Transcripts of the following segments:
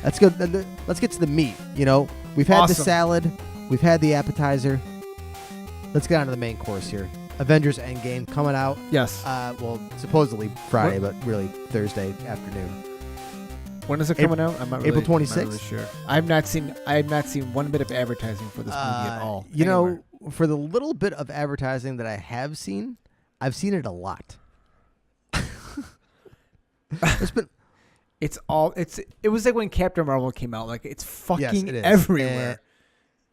let's go. Let's get to the meat. You know, we've had the salad, we've had the appetizer. Let's get on to the main course here. Avengers Endgame coming out. Yes. Well, supposedly Friday, but really Thursday afternoon. When is it coming out? I'm not really, April 26th. Not really sure. I have not seen one bit of advertising for this movie at all. You know, for the little bit of advertising that I have seen, I've seen it a lot. It was like when Captain Marvel came out. Like it's fucking it is. everywhere.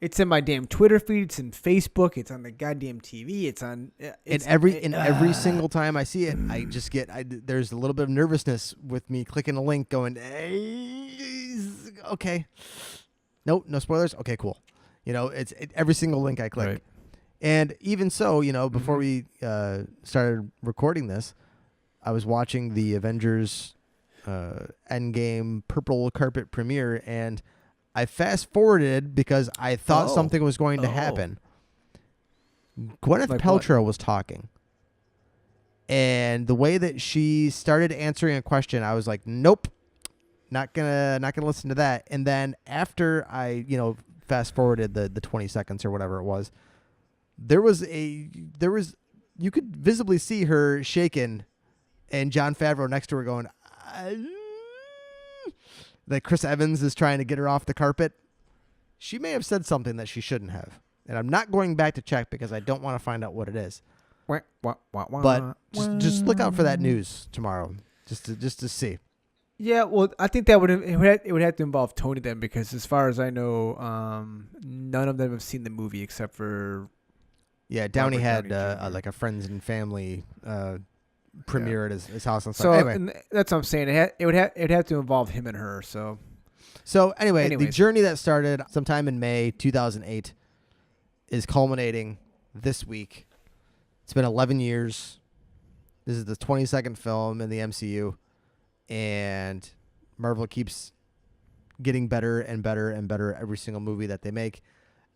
It's in my damn Twitter feed. It's in Facebook. It's on the goddamn TV. It's on. Every single time I see it, I just get. There's a little bit of nervousness with me clicking a link, going, hey, okay, nope, no spoilers. Okay, cool. You know, it's every single link I click, right. And even so, you know, before we started recording this, I was watching the Avengers Endgame purple carpet premiere, and I fast forwarded because I thought something was going to happen. Gwyneth Paltrow was talking, and the way that she started answering a question, I was like, "Nope, not gonna listen to that." And then after I, fast forwarded the 20 seconds or whatever it was, there was you could visibly see her shaking, and Jon Favreau next to her going, that Chris Evans is trying to get her off the carpet. She may have said something that she shouldn't have. And I'm not going back to check because I don't want to find out what it is. But just look out for that news tomorrow, just to see. Yeah, well, I think that it would have to involve Tony then, because as far as I know, none of them have seen the movie except for. Yeah, Downey had like a friends and family premiere at his house on so anyway. That's what I'm saying. It would have to involve him and her. So anyway, the journey that started sometime in May 2008 is culminating this week. It's been 11 years. This is the 22nd film in the MCU, and Marvel keeps getting better and better and better every single movie that they make.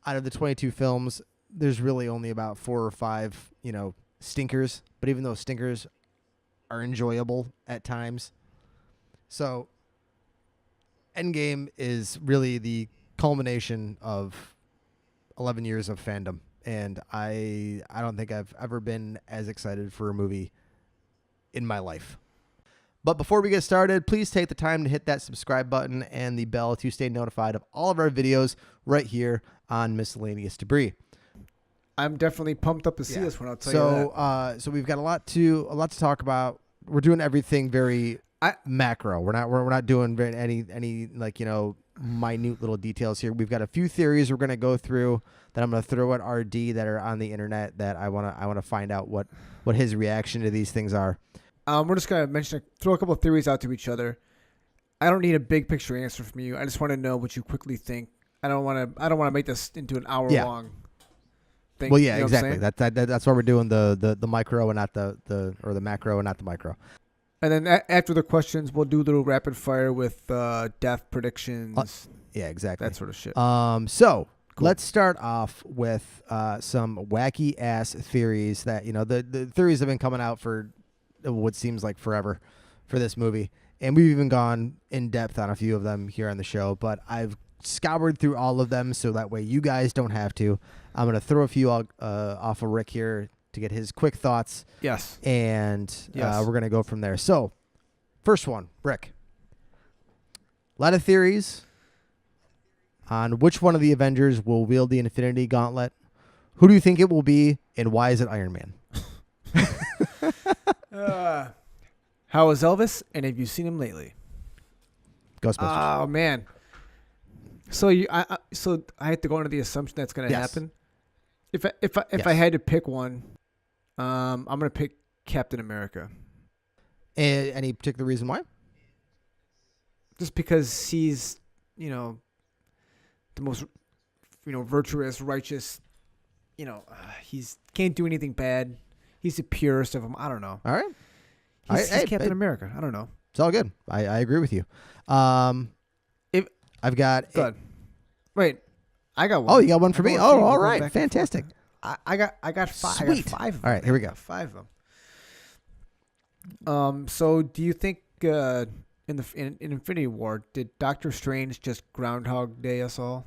Out of the 22 films, there's really only about 4 or 5, stinkers. But even those stinkers are enjoyable at times. So Endgame is really the culmination of 11 years of fandom, and I don't think I've ever been as excited for a movie in my life. But before we get started, please take the time to hit that subscribe button and the bell to stay notified of all of our videos right here on Miscellaneous Debris. I'm definitely pumped up to see this one. I'll tell you that. So we've got a lot to talk about. We're doing everything very macro. We're not doing any minute little details here. We've got a few theories we're going to go through that I'm going to throw at RD that are on the internet that I want to find out what his reaction to these things are. We're just going to throw a couple of theories out to each other. I don't need a big picture answer from you. I just want to know what you quickly think. I don't want to make this into an hour long thing. Well, yeah, exactly. That's why we're doing the micro and not the macro and not the micro. And then after the questions, we'll do a little rapid fire with death predictions. Yeah, exactly. That sort of shit. So cool. Let's start off with some wacky ass theories that the theories have been coming out for what seems like forever for this movie, and we've even gone in depth on a few of them here on the show. But I've scoured through all of them so that way you guys don't have to. I'm going to throw a few off of Rick here to get his quick thoughts. Yes. And we're going to go from there. So, first one, Rick. A lot of theories on which one of the Avengers will wield the Infinity Gauntlet. Who do you think it will be, and why is it Iron Man? How is Elvis, and have you seen him lately? Ghostbusters. Oh, man. So I have to go into the assumption that's going to happen. If I had to pick one, I'm going to pick Captain America. Any particular reason why? Just because he's, the most, virtuous, righteous. He's can't do anything bad. He's the purest of them. I don't know. All right. He's Captain America. I don't know. It's all good. I agree with you. I've got. Good. Wait, I got one. Oh, you got one for me? Oh, all right. Fantastic. I got 5. Sweet. I got 5 of them. All right, here we go. 5 of them. So do you think in Infinity War, did Doctor Strange just Groundhog Day us all?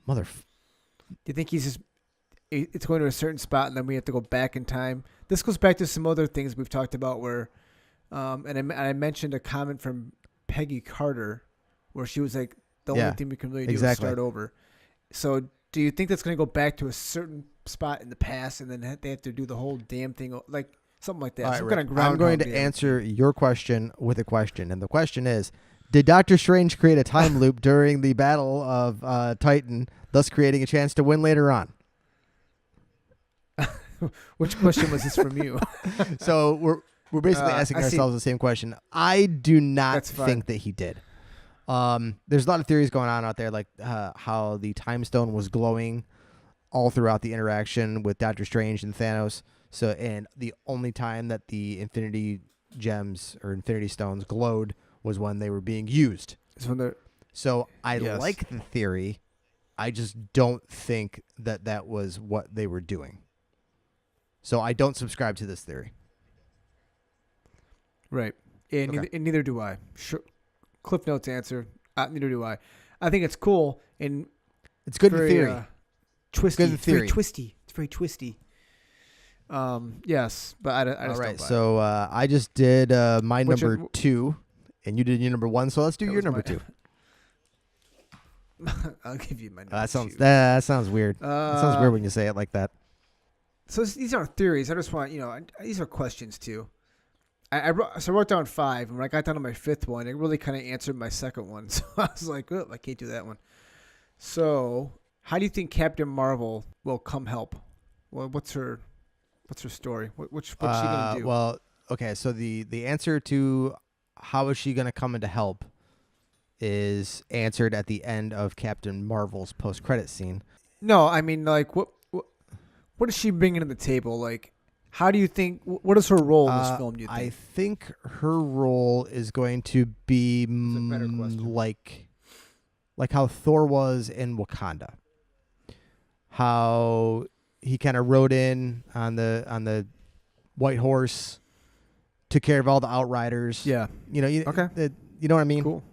Mother. Do you think it's going to a certain spot and then we have to go back in time? This goes back to some other things we've talked about where, and I mentioned a comment from Peggy Carter where she was like, the only thing we can really do is start over. So do you think that's going to go back to a certain spot in the past and then they have to do the whole damn thing, like something like that? All right, I'm going to answer your question with a question. And the question is, did Doctor Strange create a time loop during the Battle of Titan, thus creating a chance to win later on? Which question was this from you? So we're basically asking ourselves the same question. I do not think that he did. There's a lot of theories going on out there, like how the Time Stone was glowing all throughout the interaction with Doctor Strange and Thanos. So, and the only time that the Infinity Gems or Infinity Stones glowed was when they were being used. So I like the theory. I just don't think that that was what they were doing. So I don't subscribe to this theory. Right. And neither do I. Sure. Cliff Notes answer. Neither do I. I think it's cool and it's good in theory. Twisty. Good in theory. It's very twisty. Yes, but I just all right. Don't buy So I just did my number 2, and you did your number 1. So let's do your number 2. I'll give you my number that sounds 2. That sounds weird. It sounds weird when you say it like that. So these aren't theories. I just want these are questions too. I wrote down 5, and when I got down to my 5th one, it really kind of answered my second one. So I was like, oh, I can't do that one. So how do you think Captain Marvel will come help? Well, what's her story? What's she gonna do? Well, okay. So the answer to how is she gonna come into help is answered at the end of Captain Marvel's post-credit scene. No, I mean, like, what is she bringing to the table? Like, how do you think? What is her role in this film? Do you think? I think her role is going to be like how Thor was in Wakanda. How he kind of rode in on the white horse, took care of all the outriders. Yeah, you know what I mean. Cool.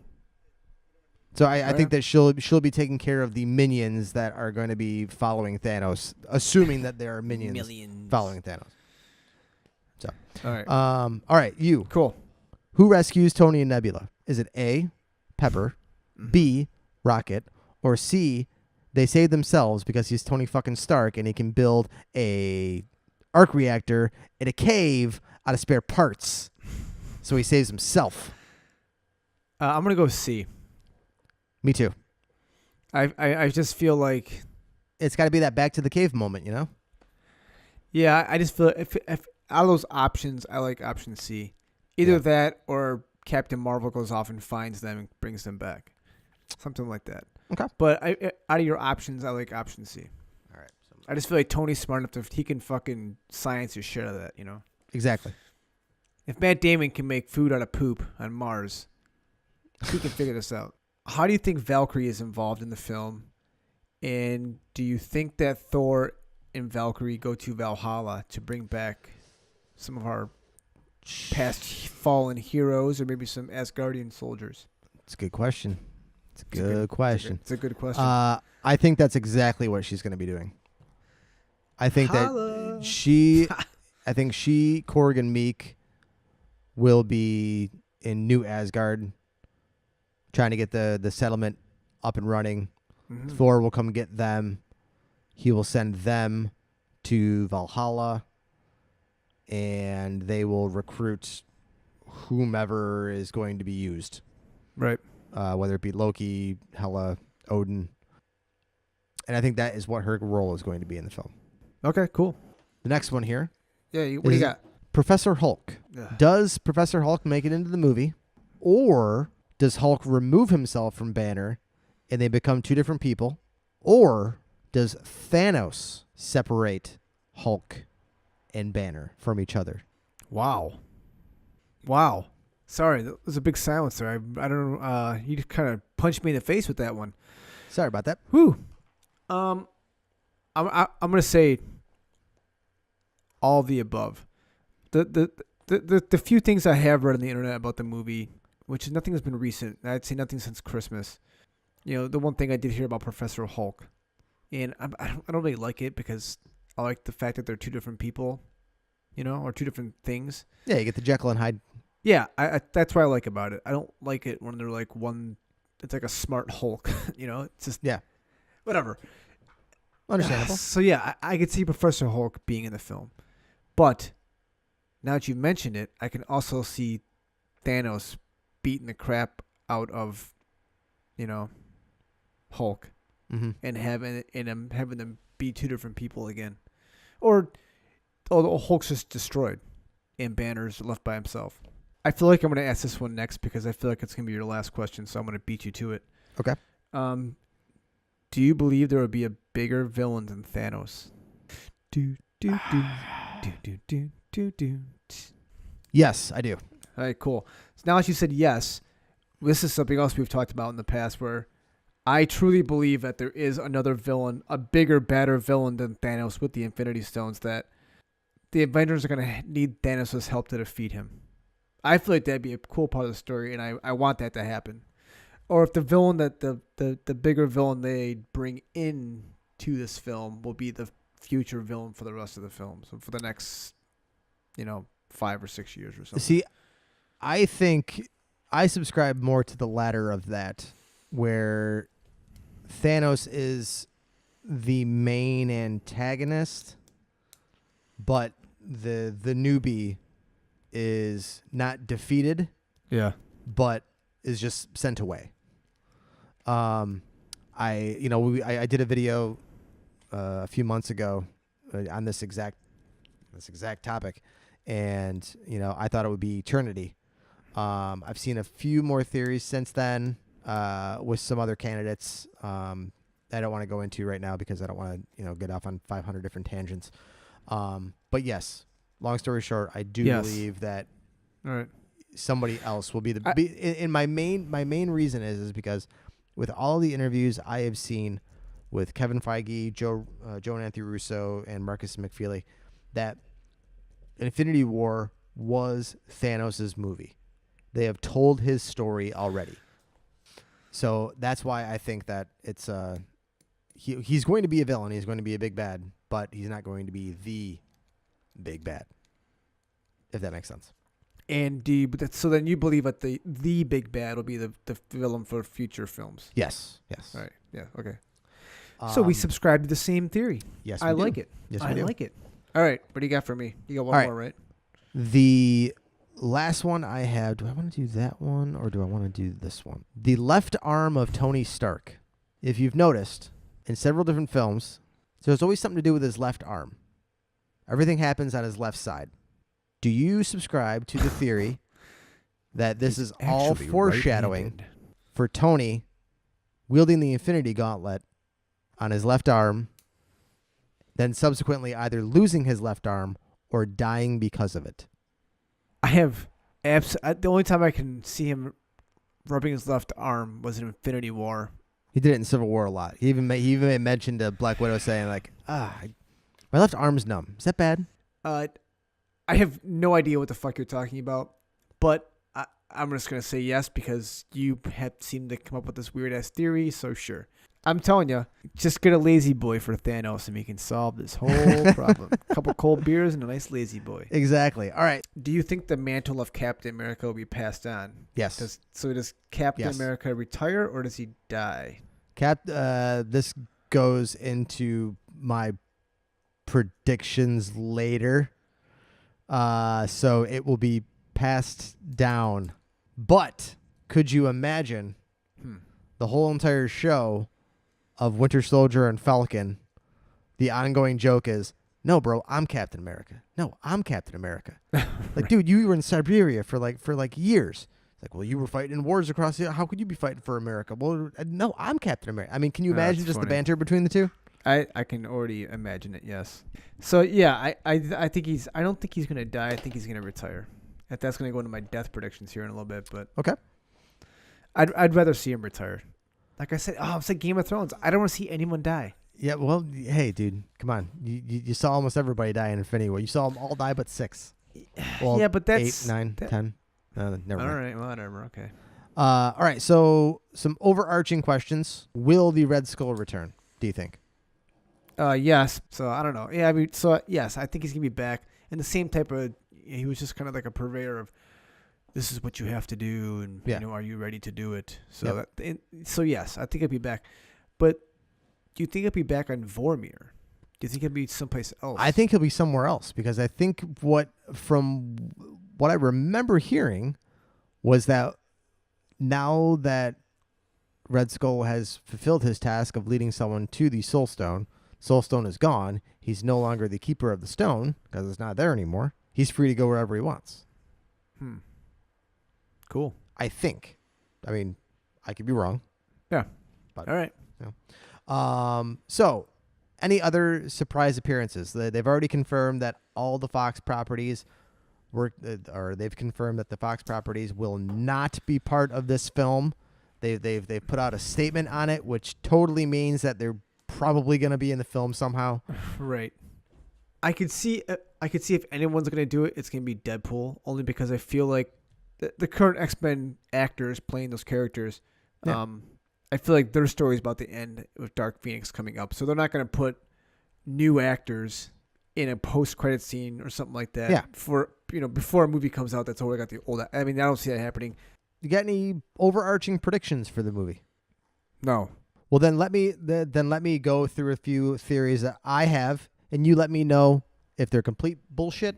So I think that she'll be taking care of the minions that are going to be following Thanos, assuming that there are minions following Thanos. So all right, you. Cool. Who rescues Tony and Nebula? Is it A, Pepper, B, Rocket, or C, they save themselves because he's Tony fucking Stark and he can build a arc reactor in a cave out of spare parts, so he saves himself? I'm gonna go C. Me too. I just feel like it's got to be that back to the cave moment, you know? Yeah, I just feel if out of those options, I like option C. Either that or Captain Marvel goes off and finds them and brings them back. Something like that. Okay. But out of your options, I like option C. All right. I just feel like Tony's smart enough to he can fucking science his shit out of that, you know? Exactly. If Matt Damon can make food out of poop on Mars, he can figure this out. How do you think Valkyrie is involved in the film? And do you think that Thor and Valkyrie go to Valhalla to bring back some of our past fallen heroes or maybe some Asgardian soldiers? It's a good question. It's a good question. It's a good question. I think that's exactly what she's going to be doing. I think that she, Korg and Meek will be in New Asgard trying to get the settlement up and running. Mm-hmm. Thor will come get them. He will send them to Valhalla, and they will recruit whomever is going to be used. Right. Whether it be Loki, Hela, Odin. And I think that is what her role is going to be in the film. Okay, cool. The next one here. Yeah, what do you got? Professor Hulk. Ugh. Does Professor Hulk make it into the movie? Or does Hulk remove himself from Banner and they become two different people? Or does Thanos separate Hulk and Banner from each other? Wow. Sorry, that was a big silence there. I don't know. You just kind of punched me in the face with that one. Sorry about that. Whew. I'm gonna say all of the above. The few things I have read on the internet about the movie which nothing has been recent. I'd say nothing since Christmas. The one thing I did hear about Professor Hulk, and I don't really like it because I like the fact that they're two different people, or two different things. Yeah, you get the Jekyll and Hyde. Yeah, I that's what I like about it. I don't like it when they're like one. It's like a smart Hulk, It's just whatever. Understandable. So yeah, I could see Professor Hulk being in the film, but now that you've mentioned it, I can also see Thanos beating the crap out of, Hulk, and having them be two different people again, or Hulk's just destroyed, and Banner's left by himself. I feel like I'm going to ask this one next because I feel like it's going to be your last question, so I'm going to beat you to it. Okay. Do you believe there would be a bigger villain than Thanos? Yes, I do. All right, cool. So now that you said yes, this is something else we've talked about in the past where I truly believe that there is another villain, a bigger, badder villain than Thanos with the Infinity Stones, that the Avengers are going to need Thanos' help to defeat him. I feel like that'd be a cool part of the story, and I want that to happen. Or if the villain the bigger villain they bring in to this film will be the future villain for the rest of the film. So for the next, 5 or 6 years or something. See, I think I subscribe more to the latter of that, where Thanos is the main antagonist, but the newbie is not defeated, but is just sent away. I did a video a few months ago on this exact topic, and I thought it would be Eternity. I've seen a few more theories since then with some other candidates. I don't want to go into right now because I don't want to get off on 500 different tangents. But yes, long story short, I do believe that somebody else will be and my main reason is because with all the interviews I have seen with Kevin Feige, Joe and Anthony Russo, and Marcus McFeely, that Infinity War was Thanos' movie. They have told his story already. So that's why I think that it's he's going to be a villain. He's going to be a big bad, but he's not going to be the big bad, if that makes sense. And so then you believe that the big bad will be the villain for future films? Yes. All right. Yeah. Okay. So we subscribe to the same theory. Yes, I like it. Yes, I like it. All right. What do you got for me? You got one more, right? The last one I have. Do I want to do that one or do I want to do this one? The left arm of Tony Stark. If you've noticed, in several different films, there's always something to do with his left arm. Everything happens on his left side. Do you subscribe to the theory that this is all foreshadowing for Tony wielding the Infinity Gauntlet on his left arm, then subsequently either losing his left arm or dying because of it? I have the only time I can see him rubbing his left arm was in Infinity War. He did it in Civil War a lot. He even mentioned Black Widow saying like, my left arm's numb. Is that bad? I have no idea what the fuck you're talking about, but I'm just going to say yes because you have seemed to come up with this weird-ass theory, so sure. I'm telling you, just get a lazy boy for Thanos and we can solve this whole problem. A couple cold beers and a nice lazy boy. Exactly. All right. Do you think the mantle of Captain America will be passed on? Yes. Does Captain America retire or does he die? This goes into my predictions later. So it will be passed down. But could you imagine the whole entire show of Winter Soldier and Falcon? The ongoing joke is, no, bro, I'm Captain America. No, I'm Captain America. Like, dude, you were in Siberia for years. It's like, well, you were fighting in wars across the. How could you be fighting for America? Well, no, I'm Captain America. I mean, can you imagine just the banter between the two? I can already imagine it. Yes. So yeah, I think he's. I don't think he's gonna die. I think he's gonna retire. That's gonna go into my death predictions here in a little bit, but okay. I'd rather see him retire. Like I said, it's like Game of Thrones. I don't want to see anyone die. Yeah, well, hey, dude, come on. You saw almost everybody die in Infinity War. You saw them all die but 6. Well, yeah, but that's 8, 9, 10. Never mind. All right, whatever. Okay. All right. So some overarching questions. Will the Red Skull return? Do you think? Yes. So I don't know. Yeah, I mean, so yes, I think he's gonna be back. And the same type of, he was just kind of like a purveyor of, this is what you have to do, and are you ready to do it? So so yes, I think he'll be back. But do you think he'll be back on Vormir? Do you think he'll be someplace else? I think he'll be somewhere else because I think from what I remember hearing was that now that Red Skull has fulfilled his task of leading someone to the Soul Stone is gone. He's no longer the keeper of the stone because it's not there anymore. He's free to go wherever he wants. Cool. I think. I mean, I could be wrong. Yeah. But, all right. So, any other surprise appearances? They've already confirmed that all the Fox properties they've confirmed that the Fox properties will not be part of this film. They've put out a statement on it, which totally means that they're probably going to be in the film somehow. Right. I could see if anyone's going to do it, it's going to be Deadpool, only because I feel like the current X-Men actors playing those characters, I feel like their story's about to end with Dark Phoenix coming up. So they're not going to put new actors in a post-credit scene or something like that. Yeah. For before a movie comes out that's already got the old. I mean, I don't see that happening. You got any overarching predictions for the movie? No. Well, then let me go through a few theories that I have, and you let me know if they're complete bullshit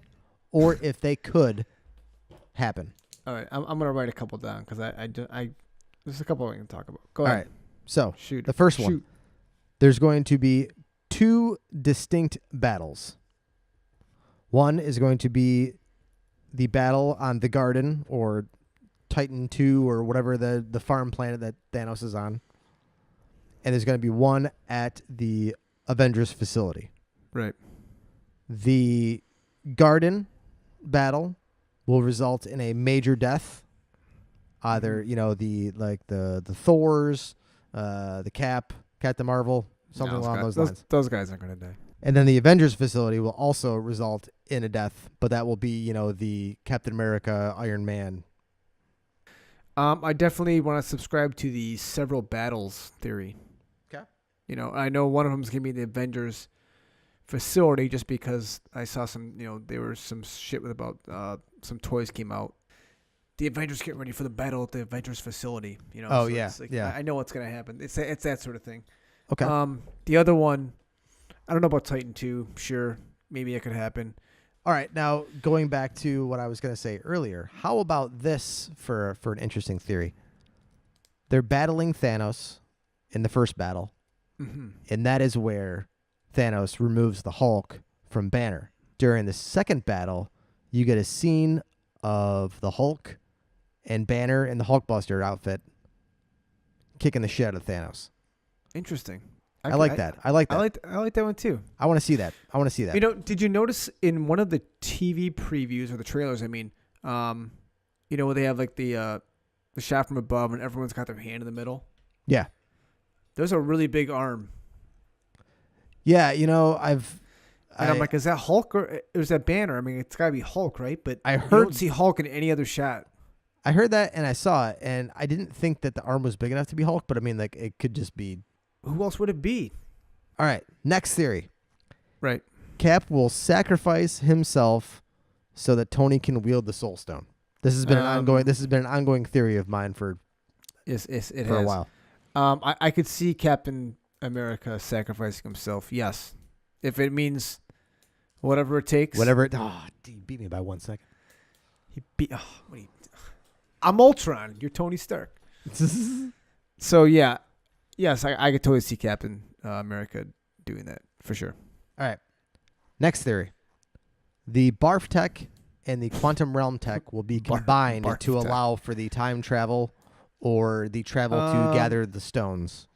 or if they could happen. All right, I'm gonna write a couple down because I there's a couple I can talk about. Go ahead. All right. So shoot. The first one, there's going to be 2 distinct battles. One is going to be the battle on the Garden or Titan 2 or whatever the farm planet that Thanos is on. And there's going to be one at the Avengers facility. Right. The Garden battle will result in a major death. Either, the Thors, the Captain Marvel, something along those lines. Those guys aren't going to die. And then the Avengers facility will also result in a death, but that will be, the Captain America, Iron Man. I definitely want to subscribe to the several battles theory. Okay. I know one of them is going to be the Avengers facility just because I saw some, there was some shit with about some toys came out. The Avengers get ready for the battle at the Avengers facility. Oh, so yeah. It's like, yeah. I know what's going to happen. It's that sort of thing. Okay. The other one, I don't know about Titan 2. Sure, maybe it could happen. All right. Now, going back to what I was going to say earlier, how about this for an interesting theory? They're battling Thanos in the first battle, and that is where Thanos removes the Hulk from Banner. During the second battle, you get a scene of the Hulk and Banner in the Hulkbuster outfit kicking the shit out of Thanos. Interesting. I like that. I like that one too. I want to see that. Did you notice in one of the TV previews or the trailers? I mean, where they have like the shot from above and everyone's got their hand in the middle. Yeah. There's a really big arm. Yeah, I'm like, is that Hulk or is that Banner? I mean, it's got to be Hulk, right? But I you don't see Hulk in any other shot. I heard that and I saw it, and I didn't think that the arm was big enough to be Hulk, but I mean, like, it could just be. Who else would it be? All right, next theory. Right. Cap will sacrifice himself so that Tony can wield the Soul Stone. This has been an ongoing theory of mine for a while. I could see Captain America sacrificing himself. Yes, if it means whatever it takes. He beat me by 1 second. I'm Ultron. You're Tony Stark. So yeah, yes, I could totally see Captain America doing that for sure. All right. Next theory. The Barf Tech and the Quantum Realm Tech will be combined to allow for the time travel or the travel to gather the stones.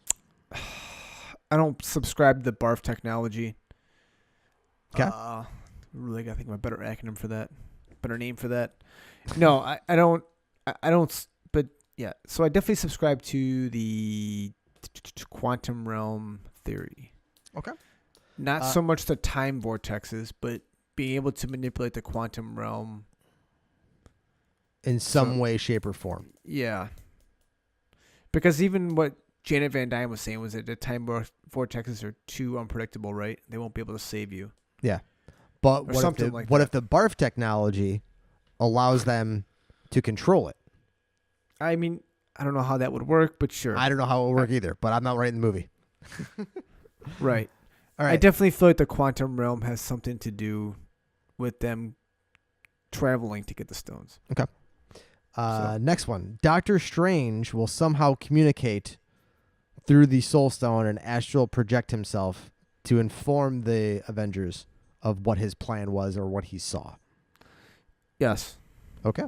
I don't subscribe to the Barf technology. Okay. Really got to think of a better acronym for that. Better name for that. No, I don't. I don't. But yeah, so I definitely subscribe to the quantum realm theory. Okay. Not so much the time vortexes, but being able to manipulate the quantum realm in some way, shape, or form. Yeah. Because even what Janet Van Dyne was saying was that the time vortexes are too unpredictable, right? They won't be able to save you. Yeah. But Or what something if like what that. if the barf technology allows them to control it? I mean, I don't know how that would work, but sure. I don't know how it would work either, but I'm not writing the movie. Right. All right. I definitely feel like the quantum realm has something to do with them traveling to get the stones. Okay. Next one. Doctor Strange will somehow communicate through the Soul Stone and astral project himself to inform the Avengers of what his plan was or what he saw. Yes. Okay.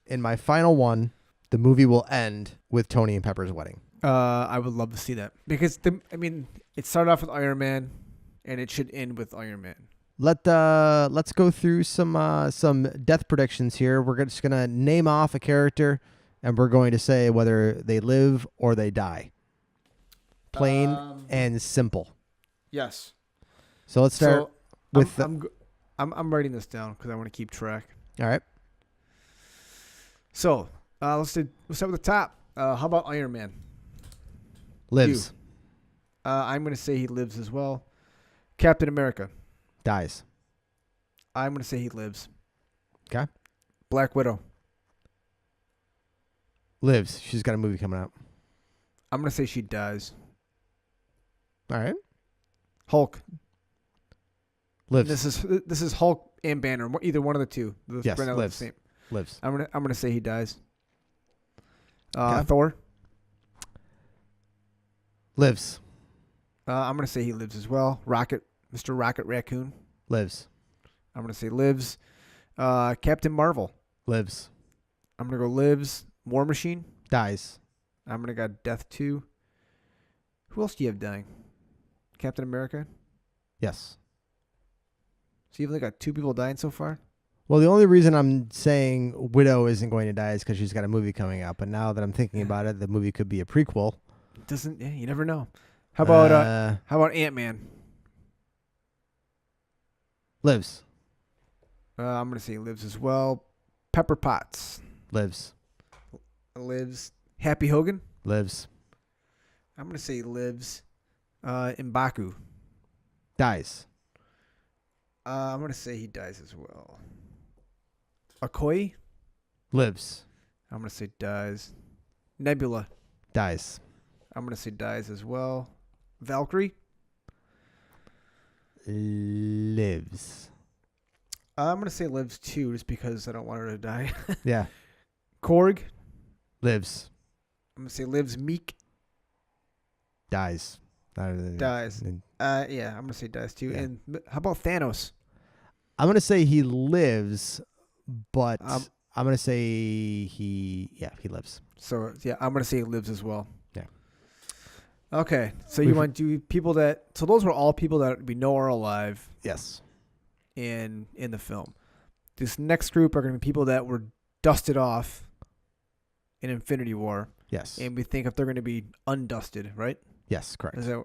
In my final one, the movie will end with Tony and Pepper's wedding. I would love to see that because it started off with Iron Man, and it should end with Iron Man. Let's go through some death predictions here. We're just gonna name off a character, and we're going to say whether they live or they die. Plain and simple. Yes. So let's start with. I'm writing this down because I want to keep track. All right. So let's start with the top. How about Iron Man? Lives. I'm going to say he lives as well. Captain America. Dies. I'm going to say he lives. Okay. Black Widow. Lives. She's got a movie coming out. I'm going to say she dies. All right. Hulk. Lives. This is Hulk and Banner. Either one of the two. Yes. Lives. Lives. I'm gonna say he dies. Okay. Thor. Lives. I'm gonna say he lives as well. Rocket. Mr. Rocket Raccoon. Lives. I'm gonna say lives. Captain Marvel. Lives. I'm gonna go lives. War Machine. Dies. I'm gonna go Death 2. Who else do you have dying? Captain America. Yes. So you've only got 2 people dying so far? Well, the only reason I'm saying Widow isn't going to die is because she's got a movie coming out. But now that I'm thinking about it, the movie could be a prequel. You never know. How about Ant-Man? Lives. I'm gonna say he lives as well. Pepper Potts. Lives. Lives. Happy Hogan. Lives. I'm gonna say he lives. M'Baku. Dies. I'm gonna say he dies as well. Okoye. Lives. I'm gonna say dies. Nebula. Dies. I'm gonna say dies as well. Valkyrie. Lives. I'm gonna say lives too, just because I don't want her to die. Yeah. Korg. Lives. I'm gonna say lives. Meek. Dies. Dies. Yeah, I'm gonna say dies too. Yeah. And how about Thanos? I'm gonna say he lives, but I'm gonna say he lives. So yeah, I'm gonna say he lives as well. Yeah. Okay, so you want to do people that? So those were all people that we know are alive. Yes. In the film, this next group are going to be people that were dusted off in Infinity War. Yes. And we think if they're going to be undusted, right? Yes, correct. Is that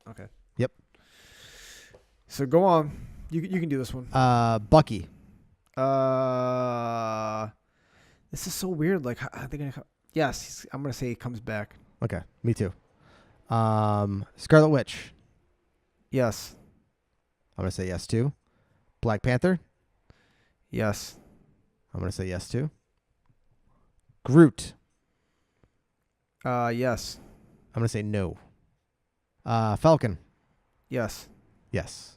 okay? Yep. So go on. You can do this one. Bucky. This is so weird. Like, how are they gonna? Yes, I'm gonna say he comes back. Okay, me too. Scarlet Witch. Yes. I'm gonna say yes too. Black Panther. Yes. I'm gonna say yes too. Groot. Yes. I'm gonna say no. Falcon. Yes. Yes.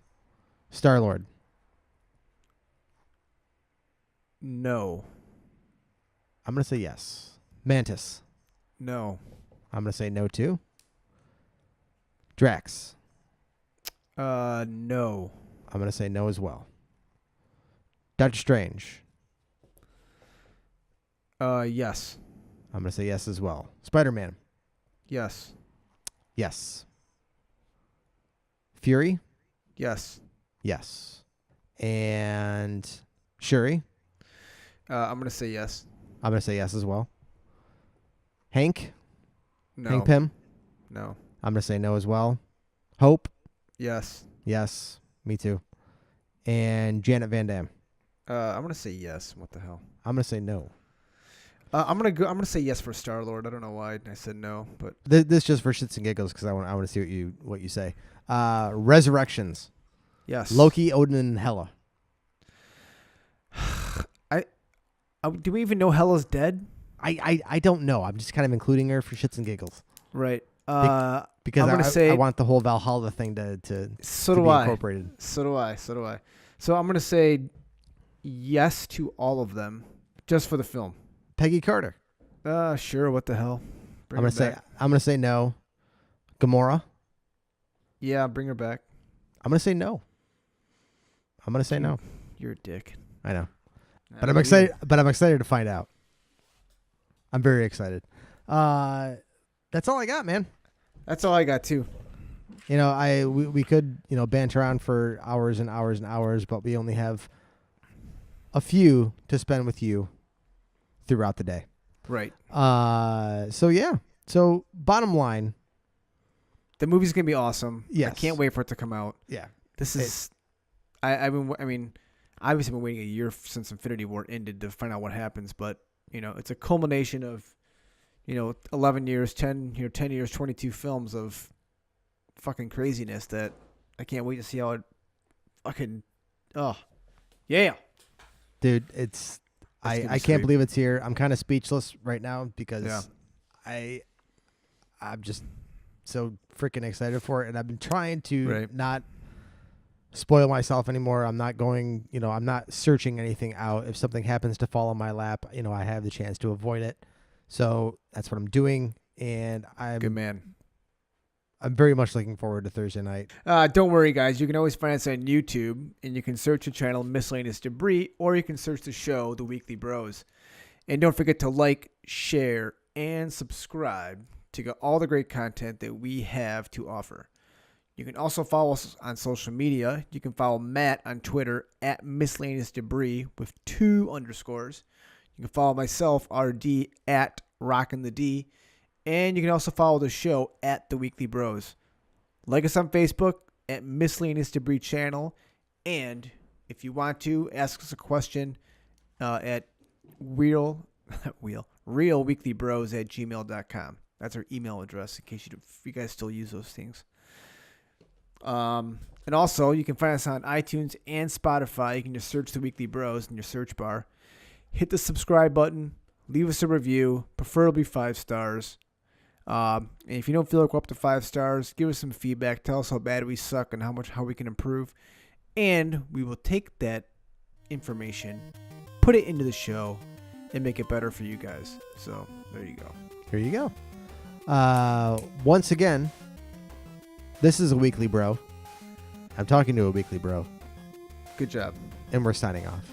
Star-Lord. No. I'm gonna say yes. Mantis. No. I'm gonna say no too. Drax. No. I'm gonna say no as well. Doctor Strange. Yes. I'm gonna say yes as well. Spider-Man. Yes. Yes. Fury. Yes. Yes. And Shuri. I'm gonna say yes. I'm gonna say yes as well. Hank. No. Hank Pym. No. I'm gonna say no as well. Hope. Yes. Yes. Me too. And Janet Van Dam. I'm gonna say yes. What the hell? I'm gonna say no. I'm gonna say yes for Star-Lord. I don't know why I said no, but This just for shits and giggles because I want to see what you say. Resurrections. yes. Loki, Odin, and Hela. Do we even know Hela's dead? I don't know. I'm just kind of including her for shits and giggles. Right. Because I'm gonna say I want the whole Valhalla thing to so be do I. incorporated. So do I. So I'm gonna say yes to all of them, just for the film. Peggy Carter. Sure. What the hell? I'm gonna say no. Gamora. Yeah, bring her back. I'm gonna say no. No. You're a dick. I know, but I'm excited. But I'm excited to find out. I'm very excited. That's all I got, man. That's all I got too. You know, we could banter around for hours and hours and hours, but we only have a few to spend with you throughout the day. Right. So yeah. So bottom line, the movie's gonna be awesome. Yes. I can't wait for it to come out. Yeah. This is. Obviously been waiting a year since Infinity War ended to find out what happens, but it's a culmination of 11 years, 10 years, 22 films of fucking craziness that I can't wait to see how it fucking yeah. Dude, I can't believe it's here. I'm kind of speechless right now because I'm just so freaking excited for it, and I've been trying to not spoil myself anymore. I'm not going, I'm not searching anything out. If something happens to fall on my lap, I have the chance to avoid it. So that's what I'm doing, and I'm good man. I'm very much looking forward to Thursday night. Don't worry, guys. You can always find us on YouTube, and you can search the channel Miscellaneous Debris, or you can search the show The Weekly Bros. And don't forget to like, share, and subscribe to get all the great content that we have to offer. You can also follow us on social media. You can follow Matt on Twitter at Miscellaneous Debris with 2 underscores. You can follow myself, RD, at Rockin' the D. And you can also follow the show at The Weekly Bros. Like us on Facebook at Miscellaneous Debris Channel. And if you want to, ask us a question at realweeklybros@gmail.com. That's our email address in case you guys still use those things. And also, you can find us on iTunes and Spotify. You can just search The Weekly Bros in your search bar. Hit the subscribe button. Leave us a review, preferably 5 stars. And if you don't feel like we're up to 5 stars, give us some feedback. Tell us how bad we suck and how we can improve. And we will take that information, put it into the show, and make it better for you guys. So there you go. Here you go. Once again, this is a Weekly Bro. I'm talking to a Weekly Bro. Good job. And we're signing off.